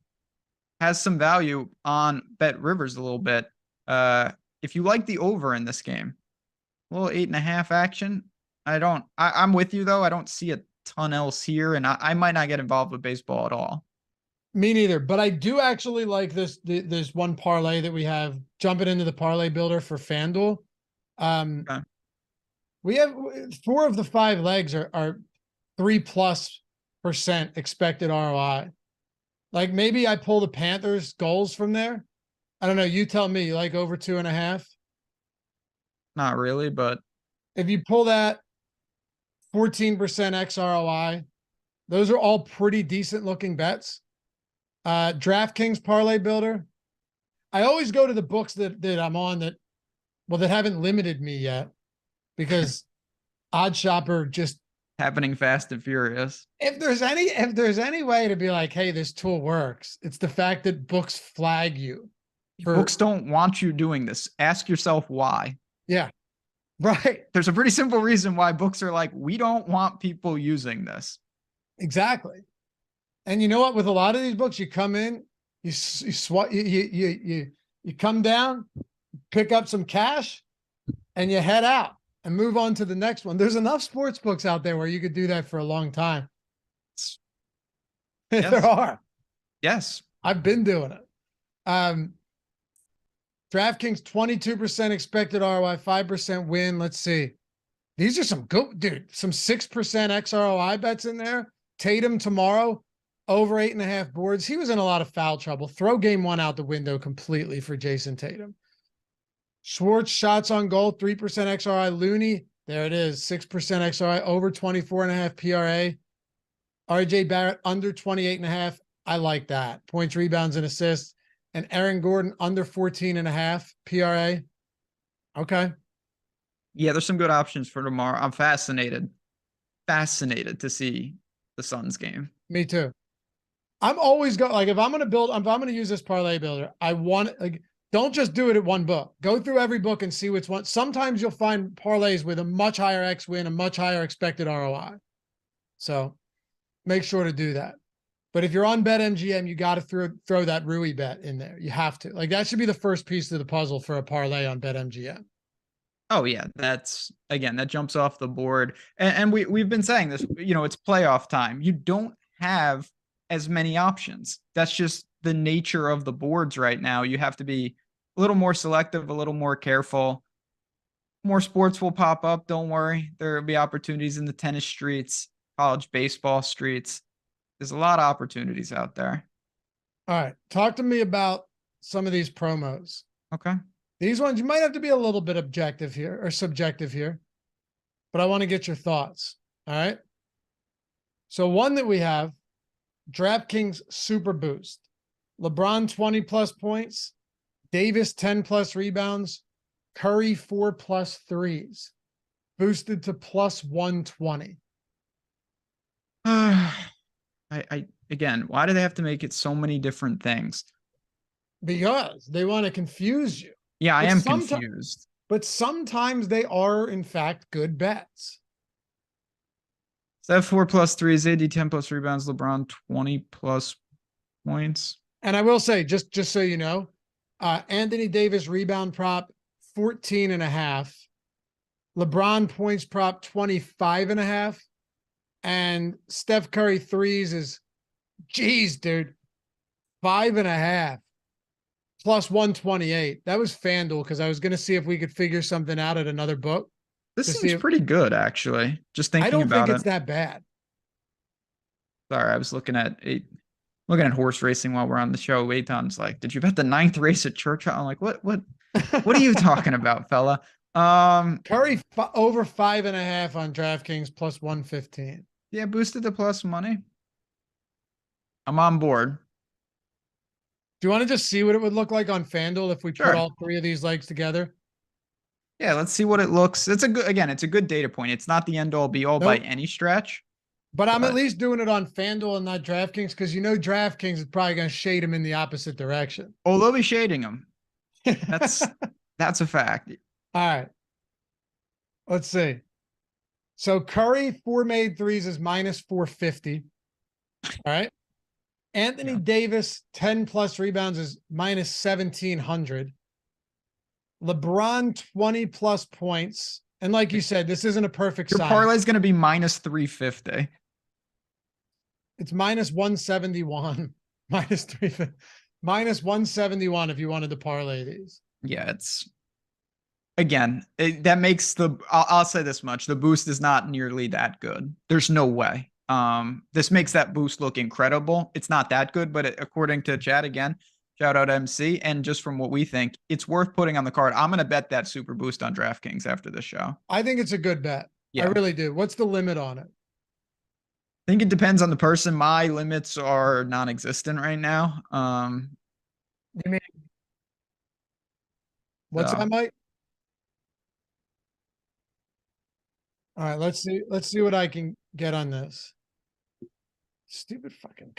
has some value on Bet Rivers a little bit. If you like the over in this game, a little 8.5 action. I'm with you though. I don't see a ton else here, and I might not get involved with baseball at all. Me neither, but I do actually like this one parlay that we have jumping into the parlay builder for FanDuel. Okay. We have 4 of the 5 legs are 3+% expected ROI. Like maybe I pull the Panthers goals from there. I don't know. You tell me. You like over 2.5? Not really, but If you pull that 14% XROI, those are all pretty decent looking bets. DraftKings parlay builder. I always go to the books that I'm on that haven't limited me yet, because OddsShopper just happening fast and furious. if there's any way to be like, hey, this tool works, it's the fact that books flag you. Books don't want you doing this. Ask yourself why. Yeah. Right. There's a pretty simple reason why books are like, we don't want people using this. Exactly. And you know what? With a lot of these books, you come in, you come down, pick up some cash, and you head out and move on to the next one. There's enough sports books out there where you could do that for a long time. Yes. There are. Yes. I've been doing it. DraftKings 22% expected ROI, 5% win. Let's see. These are some good, dude. Some 6% XROI bets in there. Tatum tomorrow, over 8.5 boards. He was in a lot of foul trouble. Throw game 1 out the window completely for Jason Tatum. Schwartz shots on goal, 3% XRI. Looney, there it is, 6% XRI, over 24.5 PRA. RJ Barrett, under 28.5. I like that. Points, rebounds, and assists. And Aaron Gordon, under 14.5 PRA. Okay. Yeah, there's some good options for tomorrow. I'm fascinated to see the Suns game. Me too. I'm always like, if I'm going to use this parlay builder, I want, like, don't just do it at one book. Go through every book and see which one. Sometimes you'll find parlays with a much higher X win, a much higher expected ROI. So make sure to do that. But if you're on BetMGM, you got to throw that Rui bet in there. You have to. Like, that should be the first piece of the puzzle for a parlay on BetMGM. Oh yeah, that jumps off the board. And we've been saying this, it's playoff time. You don't have as many options. That's just the nature of the boards right now. You have to be a little more selective, a little more careful. More sports will pop up. Don't worry. There will be opportunities in the tennis streets, college baseball streets. There's a lot of opportunities out there. All right. Talk to me about some of these promos. Okay. These ones, you might have to be a little bit objective here or subjective here, but I want to get your thoughts. All right. So one that we have, DraftKings Super Boost. LeBron 20+ points, Davis 10+ rebounds, Curry 4+ threes, boosted to +120. Again, why do they have to make it so many different things? Because they want to confuse you. Yeah, I am confused. But sometimes they are, in fact, good bets. Steph 4+ threes, AD 10+ rebounds, LeBron 20+ points. And I will say, just so you know, Anthony Davis rebound prop 14.5, LeBron points prop 25.5, and Steph Curry threes is, geez, dude, 5.5 +128. That was FanDuel, because I was going to see if we could figure something out at another book. This seems pretty good, actually. Just thinking about it. I don't think it's that bad. Sorry, I was looking at horse racing while we're on the show. Waiton's like, "Did you bet the 9th race at Churchill?" I'm like, "What are you talking about, fella?" Curry over 5.5 on DraftKings +115. Yeah, boosted to plus money. I'm on board. Do you want to just see what it would look like on FanDuel if we put all 3 of these legs together? Yeah, let's see what it looks. It's a good data point. It's not the end all be all by any stretch. But I'm at least doing it on FanDuel and not DraftKings, because DraftKings is probably going to shade him in the opposite direction. Oh, they'll be shading him. That's a fact. All right. Let's see. So Curry, 4 made threes is minus 450. All right. Anthony Davis, 10 plus rebounds is minus 1700. LeBron, 20 plus points. And like you said, this isn't a perfect Your science. parlay is going to be minus 350. It's minus 171. Minus 350. Minus 171 if you wanted to parlay these. Yeah, it's again, that makes I'll say this much. The boost is not nearly that good. There's no way. This makes that boost look incredible. It's not that good, but according to Chad, again, shout out MC, and just from what we think, it's worth putting on the card. I'm going to bet that super boost on DraftKings after this show. I think it's a good bet. Yeah. I really do. What's the limit on it? I think it depends on the person. My limits are non-existent right now. You mean what's that, Mike? All right, let's see. Let's see what I can get on this. Stupid fucking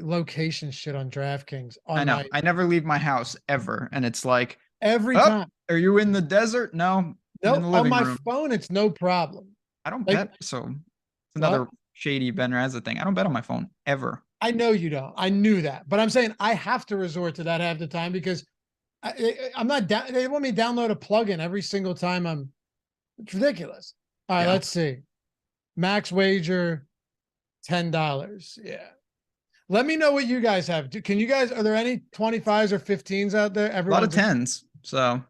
location shit on DraftKings. I know. I never leave my house ever, and it's like every time. Are you in the desert? No. No, on my phone, it's no problem. I don't bet, so it's another shady Ben Raza thing. I don't bet on my phone ever. I know you don't. I knew that, but I'm saying I have to resort to that half the time because I'm not down. They want me to download a plugin every single time. It's ridiculous. All right, let's see. Max wager, $10. Yeah. Let me know what you guys have. Can you guys, are there any 25s or 15s out there? A lot of 10s. So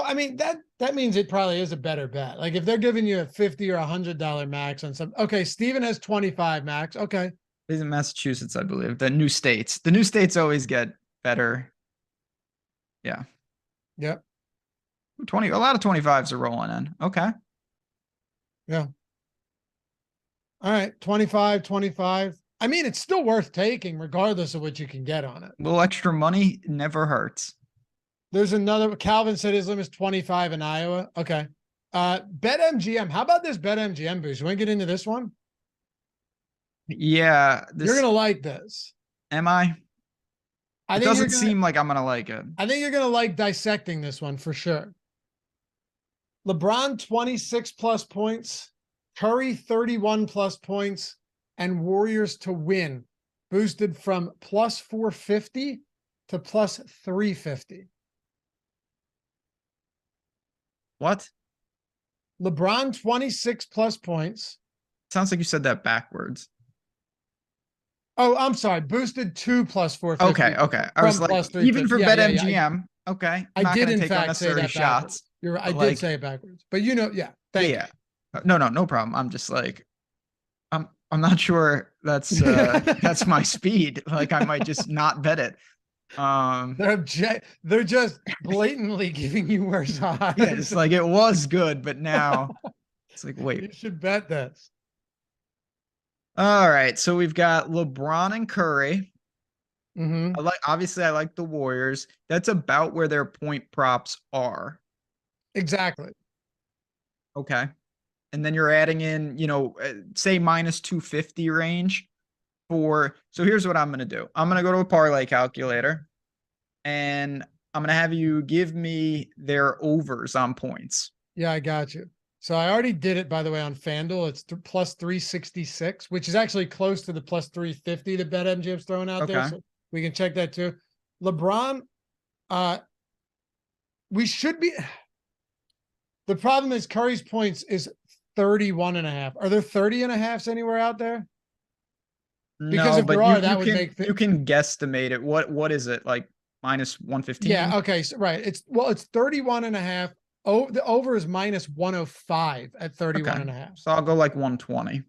I mean, that means it probably is a better bet. Like if they're giving you a $50 or $100 max on some, okay, Steven has 25 max. Okay. He's in Massachusetts, I believe. The new states always get better. Yeah. Yep. A lot of 25s are rolling in. Okay. Yeah. All right. 25. I mean, it's still worth taking regardless of what you can get on it. A little extra money never hurts. There's another. Calvin said his limit is 25 in Iowa. Okay. BetMGM. How about this BetMGM boost? You want to get into this one? Yeah. You're going to like this. Am I? It doesn't seem like I'm going to like it. I think you're going to like dissecting this one for sure. LeBron, 26 plus points. Curry, 31 plus points. And Warriors to win. Boosted from plus 450 to plus 350. What? LeBron, 26 plus points. Sounds like you said that backwards. Oh, I'm sorry. Boosted 2 plus 450. Okay. I was like, even for BetMGM. Yeah. Okay. I did in fact say that shots. You're right. I did say it backwards. But you know, thank you. No problem. I'm just like, I'm not sure that's my speed. Like I might just not bet it. They're just blatantly giving you worse odds. Yeah, it's like it was good, but now it's like, wait. You should bet this. All right, so we've got LeBron and Curry. Mm-hmm. I like the Warriors. That's about where their point props are. Exactly. Okay. And then you're adding in, say minus 250 range so here's what I'm going to do. I'm going to go to a parlay calculator and I'm going to have you give me their overs on points. Yeah, I got you. So I already did it, by the way, on FanDuel. It's plus 366, which is actually close to the plus 350 that BetMGM's throwing out there. So we can check that too. LeBron, we should be. The problem is Curry's points is 31.5. Are there 30.5s anywhere out there? Because if there are, that would make you can guesstimate it. What is it, like minus 115? Yeah, okay. So right. It's 31.5. Oh, the over is minus 105 at 31.5. So I'll go like 120.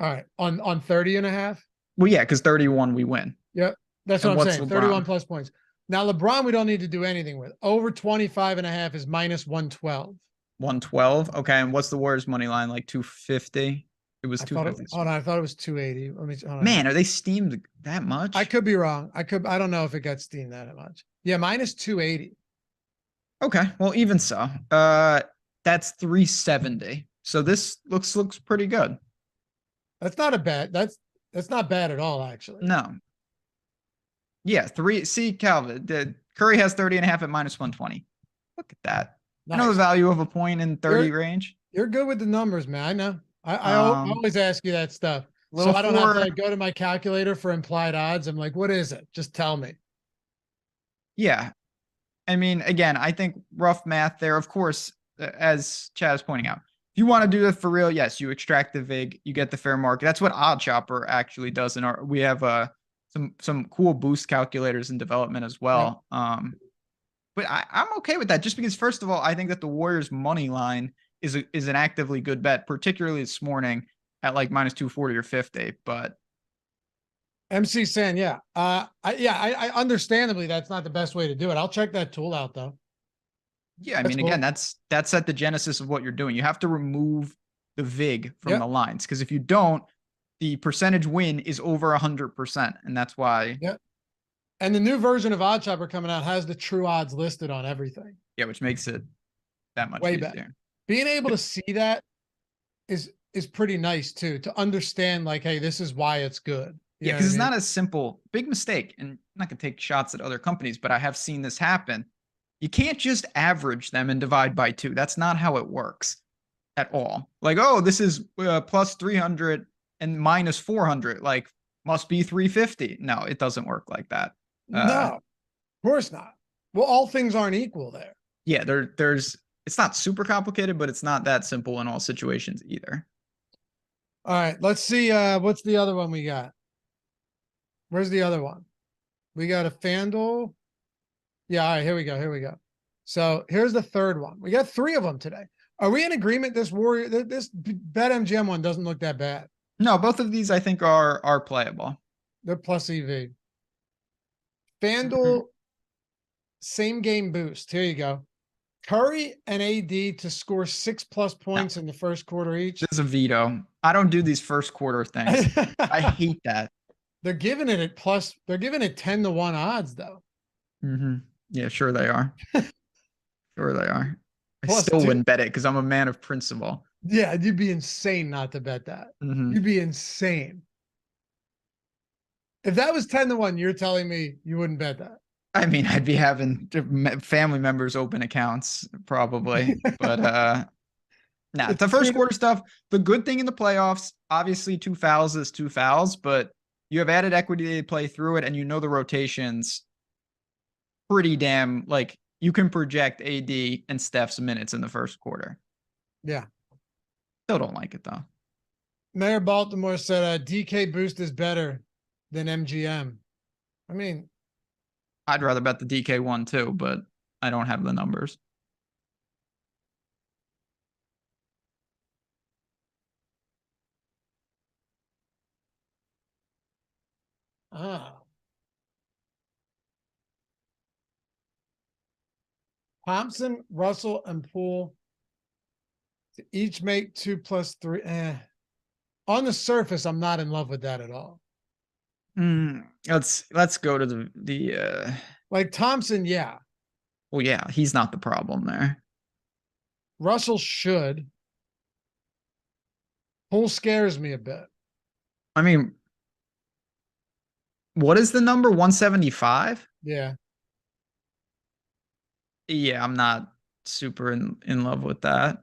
All right. On 30.5? Well, yeah, because 31 we win. Yep. That's what I'm saying. LeBron? 31 plus points. Now LeBron we don't need to do anything with. Over 25.5 is minus 112. 112. Okay. And what's the Warriors money line? Like 250? It was 250. Hold on, I thought it was 280. Man, are they steamed that much? I could be wrong. I don't know if it got steamed that much. Yeah, minus 280. Okay. Well, even so. That's 370. So this looks pretty good. That's not a bad. That's not bad at all, actually. No. Yeah, see, Calvin, Curry has 30.5 at minus 120. Look at that. Nice. I know the value of a point in 30 range. You're good with the numbers, man. I know. I Um, always ask you that stuff. So little I don't have four. to go to my calculator for implied odds. I'm like, what is it? Just tell me. Yeah. I mean, again, I think rough math there. Of course, as Chad is pointing out, if you want to do it for real, yes, you extract the vig, you get the fair market. That's what OddsShopper actually does. In our, we have some cool boost calculators in development as Yep. well. But I'm okay with that, just because first of all, I think that the Warriors money line is an actively good bet, particularly this morning at like minus 240 or 50. But MC saying, yeah. I understandably that's not the best way to do it. I'll check that tool out though. yeah, I That's mean, again, cool. that's at the genesis of what you're doing. You have to remove the vig from the Yep. lines, because if you don't, the percentage win is over 100%, and that's why. Yep. And the new version of OddsShopper coming out has the true odds listed on everything. Yeah, which makes it that much Way better. easier. Being able to see that is pretty nice too, to understand like, hey, this is why it's good. You Yeah, know what because I it's mean? not a simple big mistake, and I'm not gonna take shots at other companies, but I have seen this happen. You can't just average them and divide by 2. That's not how it works at all. Like, oh, this is plus 300 and minus 400. Like, must be 350. No, it doesn't work like that. No, of course not. Well, all things aren't equal there. Yeah, there's it's not super complicated, but it's not that simple in all situations either. All right, let's see. What's the other one we got? Where's the other one? We got a FanDuel. Yeah, all right, here we go. Here we go. So here's the third one. We got 3 of them today. Are we in agreement? This Warrior, this BetMGM one doesn't look that bad. No, both of these I think are playable. They're plus EV. Mhm. FanDuel, same game boost. Here you go. Curry and AD to score 6+ No, points in the first quarter each. this is a veto. I don't do these first quarter things. I hate that. They're giving it at plus. They're giving it 10-1 odds though. Mm-hmm. Yeah, sure they are. Sure they are. I Plus still two. wouldn't bet it because I'm a man of principle. Yeah, you'd be insane not to bet that. Mm-hmm. You'd be insane. If that was 10-1, you're telling me you wouldn't bet that. I mean, I'd be having family members open accounts probably, but nah, It's the first two. quarter stuff. The good thing in the playoffs, obviously, 2 fouls is 2 fouls, but you have added equity to play through it, and you know the rotations pretty damn like you can project AD and Steph's minutes in the first quarter. Yeah. Still don't like it though. Mayor Baltimore said DK boost is better than MGM. I mean, I'd rather bet the DK one too, but I don't have the numbers. ah. Thompson, Russell, and Poole to each make 2+3. On the surface, I'm not in love with that at all. Let's go to the Like Thompson, yeah. well, yeah, he's not the problem there. Russell should. Poole scares me a bit. I mean, what is the number? 175? Yeah. Yeah, I'm not super in love with that.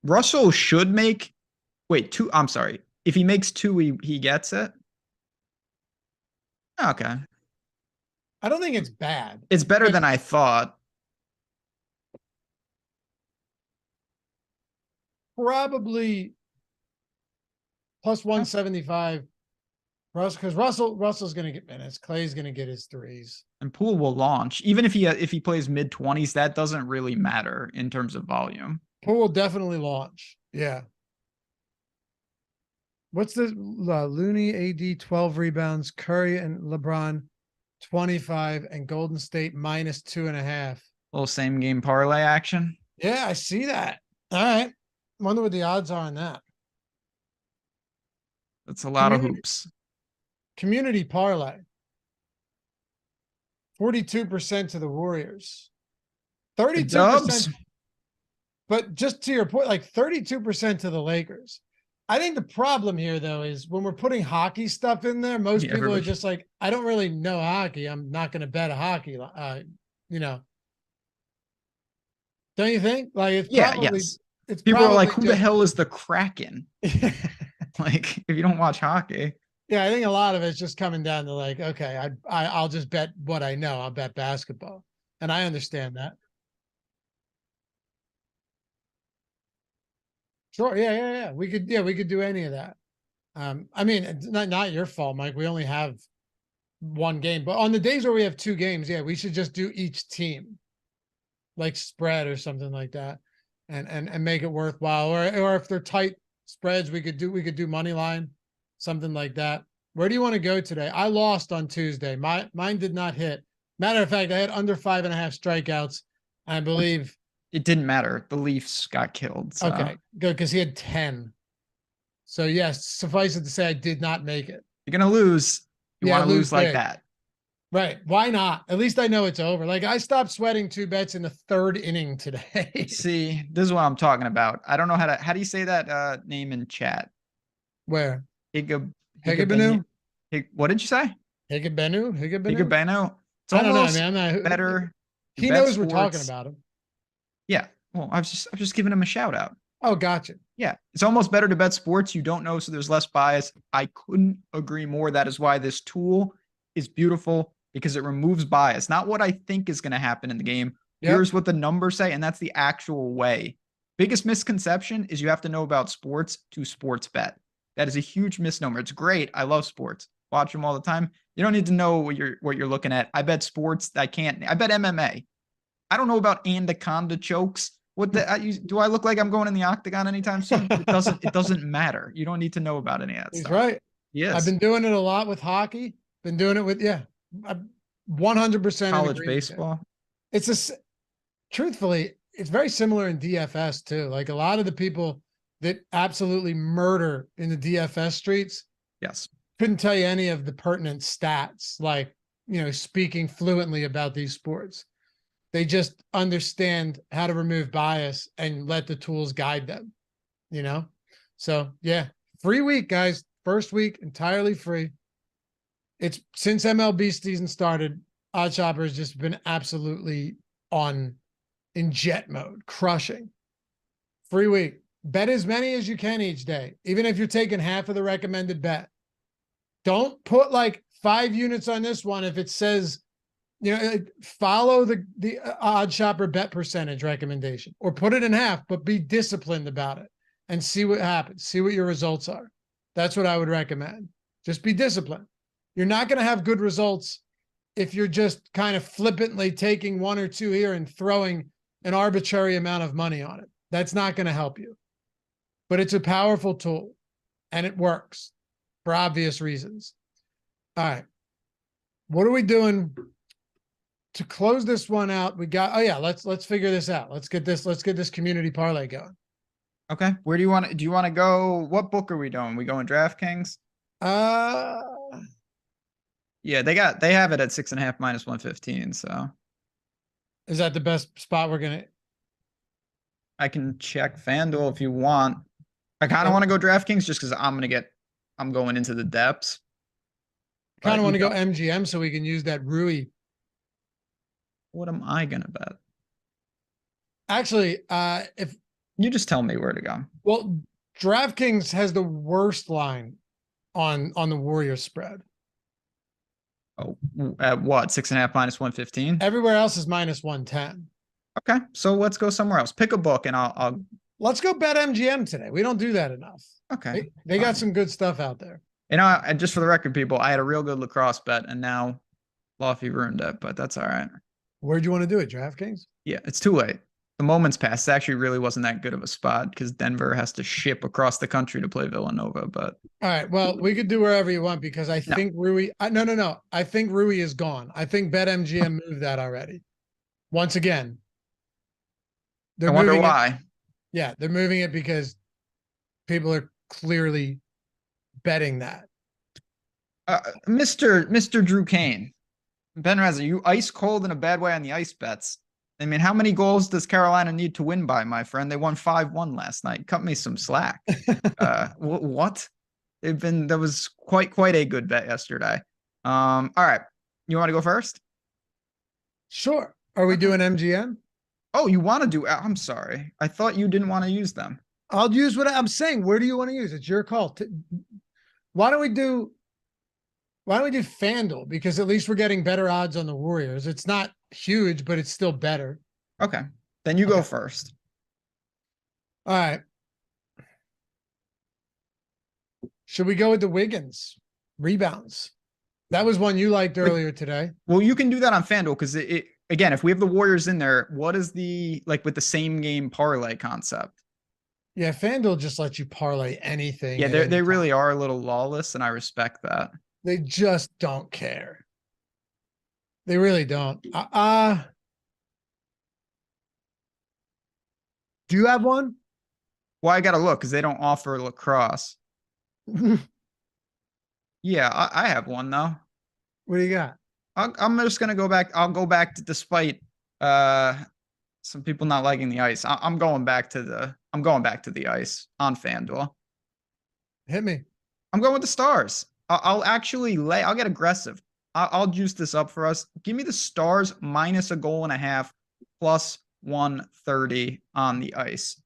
Russell should make wait, 2. I'm sorry. If he makes 2, he gets it. Okay. I don't think it's bad. It's better than I thought. Probably plus 175. Because Russell's going to get minutes. Clay's going to get his threes. And Poole will launch. Even if he plays mid-20s, that doesn't really matter in terms of volume. Poole will definitely launch. Yeah. What's the Looney AD 12 rebounds, Curry and LeBron 25, and Golden State minus 2.5. Little same game parlay action. Yeah, I see that. All right. Wonder what the odds are on that. That's a lot of hoops. Community parlay. 42% to the Warriors. 32%. But just to your point, like 32% to the Lakers. I think the problem here, though, is when we're putting hockey stuff in there, most people are just like, I don't really know hockey. I'm not going to bet a hockey, you know. Don't you think? Like, it's probably, yes. it's People are like, probably who the just hell is the Kraken? Like, if you don't watch hockey. yeah, I think a lot of it's just coming down to like, okay, I'll just bet what I know. I'll bet basketball, and I understand that. Sure, yeah. We could do any of that. I mean, it's not your fault, Mike. We only have one game, but on the days where we have two games, yeah, we should just do each team, like spread or something like that, and make it worthwhile. Or if they're tight spreads, we could do money line, something like that. Where do you want to go today? I lost on Tuesday. Mine did not hit. Matter of fact, I had under 5.5 strikeouts. I believe. It didn't matter. The Leafs got killed. So. Okay, good, because he had 10. So yes, suffice it to say, I did not make it. You're gonna lose. You want to lose like big. that. Right. Why not? At least I know it's over. Like I stopped sweating 2 bets in the 3rd inning today. See, this is what I'm talking about. I don't know how do you say that name in chat? Where? Higabenu? What did you say? Higabenu? Higabenu? It's I don't know. I almost mean, I'm not better. He knows we're talking about him. Yeah. Well, I was just giving him a shout out. Oh, gotcha. Yeah. It's almost better to bet sports you don't know, so there's less bias. I couldn't agree more. That is why this tool is beautiful, because it removes bias. Not what I think is going to happen in the game. Yep. Here's what the numbers say, and that's the actual way. Biggest misconception is you have to know about sports to sports bet. That is a huge misnomer. It's great. I love sports. Watch them all the time. You don't need to know what you're looking at. I bet sports. I bet MMA. I don't know about anaconda chokes. Do I look like I'm going in the octagon anytime soon? It doesn't matter. You don't need to know about any of that stuff. He's right. Yes. I've been doing it a lot with hockey. Been doing it with 100% college baseball. Truthfully, it's very similar in DFS too. Like a lot of the people that absolutely murder in the DFS streets. Yes. Couldn't tell you any of the pertinent stats, like, speaking fluently about these sports. They just understand how to remove bias and let the tools guide them, So yeah, free week, guys. First week, entirely free. It's since MLB season started, OddsShopper has just been absolutely in jet mode, crushing. Free week. Bet as many as you can each day, even if you're taking half of the recommended bet. Don't put like 5 units on this one if it says, follow the OddsShopper bet percentage recommendation, or put it in half, but be disciplined about it and see what happens. See what your results are. That's what I would recommend. Just be disciplined. You're not going to have good results if you're just kind of flippantly taking 1 or 2 here and throwing an arbitrary amount of money on it. That's not going to help you. But it's a powerful tool and it works for obvious reasons. All right. What are we doing to close this one out? We got, let's figure this out. Let's get this community parlay going. Okay. Where do you want to go? What book are we doing? We going DraftKings? Yeah, they have it at 6.5 minus 115. So is that the best spot I can check FanDuel if you want. I kind of want to go DraftKings just because I'm going into the depths. Kind of want to go MGM so we can use that Rui. What am I gonna bet? Actually, if you just tell me where to go. Well, DraftKings has the worst line on the Warriors spread. Oh, at what? 6.5 minus 115? Everywhere else is minus 110. Okay, so let's go somewhere else. Pick a book and I'll let's go BetMGM today. We don't do that enough. Okay. They got some good stuff out there. And just for the record, people, I had a real good lacrosse bet and now Lofty ruined it, but that's all right. Where'd you want to do it? DraftKings? Yeah, it's too late. The moment's passed. It actually really wasn't that good of a spot because Denver has to ship across the country to play Villanova. But all right, well, we could do wherever you want because I think Rui. No. I think Rui is gone. I think BetMGM moved that already. Once again, I wonder why. Yeah, they're moving it because people are clearly betting that. Mr. Drew Kane, Ben Rasa, you ice cold in a bad way on the ice bets. I mean, how many goals does Carolina need to win by, my friend? They won 5-1 last night. Cut me some slack. What? That was quite a good bet yesterday. All right. You want to go first? Sure. Are we doing MGM? Oh, you want to do, I'm sorry. I thought you didn't want to use them. I'll use what I'm saying. Where do you want to use? It's your call. Why don't we do FanDuel? Because at least we're getting better odds on the Warriors. It's not huge, but it's still better. Okay. Then you go first. All right. Should we go with the Wiggins rebounds? That was one you liked earlier today. Well, you can do that on FanDuel because again, if we have the Warriors in there, what is the, like with the same game parlay concept? Yeah, FanDuel just lets you parlay anything. Yeah, they really are a little lawless, and I respect that. They just don't care. They really don't. Do you have one? Well, I got to look because they don't offer lacrosse. Yeah, I have one though. What do you got? I'm just gonna go back. I'll go back to, despite some people not liking the ice. I'm going back to the ice on FanDuel. Hit me. I'm going with the Stars. I'll get aggressive. I'll juice this up for us. Give me the Stars minus a goal and a half plus 130 on the ice.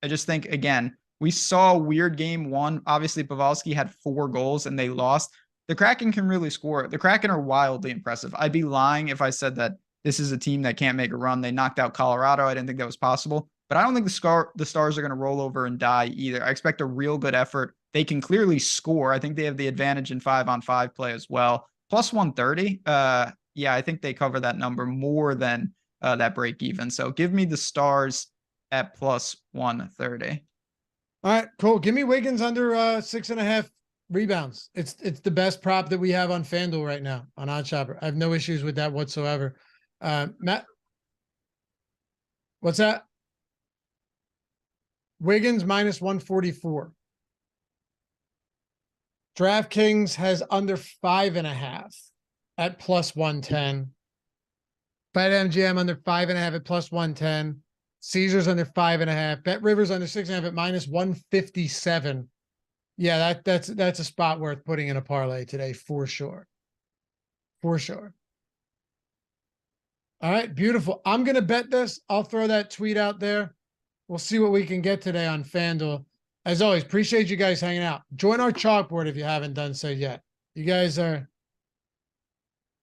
I just think, again, we saw a weird game one. Obviously, Pavelski had 4 goals and they lost. The Kraken can really score. The Kraken are wildly impressive. I'd be lying if I said that this is a team that can't make a run. They knocked out Colorado. I didn't think that was possible. But I don't think the Stars are going to roll over and die either. I expect a real good effort. They can clearly score. I think they have the advantage in 5-on-5 play as well. Plus 130. Yeah, I think they cover that number more than that break even. So give me the Stars at plus 130. All right, cool. Give me Wiggins under 6.5 rebounds. It's the best prop that we have on FanDuel right now on OddsShopper. I have no issues with that whatsoever. Matt, what's that? Wiggins minus 144. DraftKings has under 5.5 at plus 110. BetMGM under 5.5 at plus 110. Caesars under 5.5. Bet Rivers under 6.5 at minus 157. Yeah, that's a spot worth putting in a parlay today for sure. For sure. All right, beautiful. I'm gonna bet this. I'll throw that tweet out there. We'll see what we can get today on FanDuel. As always, appreciate you guys hanging out. Join our chalkboard if you haven't done so yet. You guys are,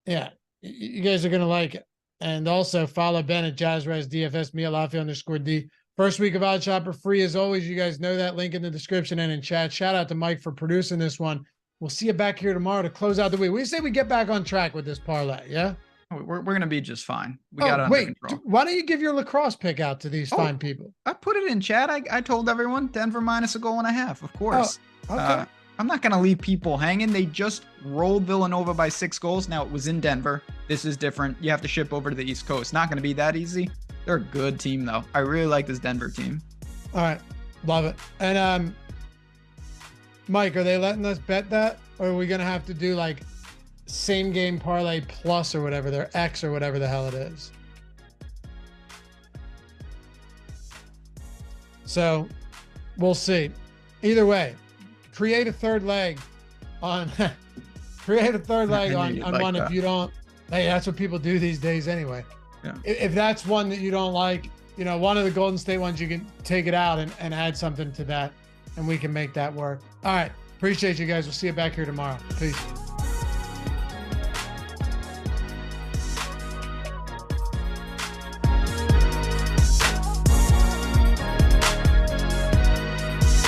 yeah, you guys are gonna like it. And also follow Ben at JazzRez DFS, me at Laffy_D. First week of OddsShopper free as always. You guys know that, link in the description and in chat. Shout out to Mike for producing this one. We'll see you back here tomorrow to close out the week. We say we get back on track with this parlay, yeah? We're going to be just fine. We got it under control. Why don't you give your lacrosse pick out to these fine people? I put it in chat. I told everyone Denver minus a goal and a half, of course. Okay. I'm not going to leave people hanging. They just rolled Villanova by 6 goals. Now, it was in Denver. This is different. You have to ship over to the East Coast. Not going to be that easy. They're a good team, though. I really like this Denver team. All right. Love it. And Mike, are they letting us bet that? Or are we going to have to do like same game parlay plus or whatever, their X or whatever the hell it is? So we'll see. Either way, create a third leg on on one if you don't. Hey, that's what people do these days anyway. Yeah. If that's one that you don't like, you know, one of the Golden State ones, you can take it out and add something to that and we can make that work. All right. Appreciate you guys. We'll see you back here tomorrow. Peace.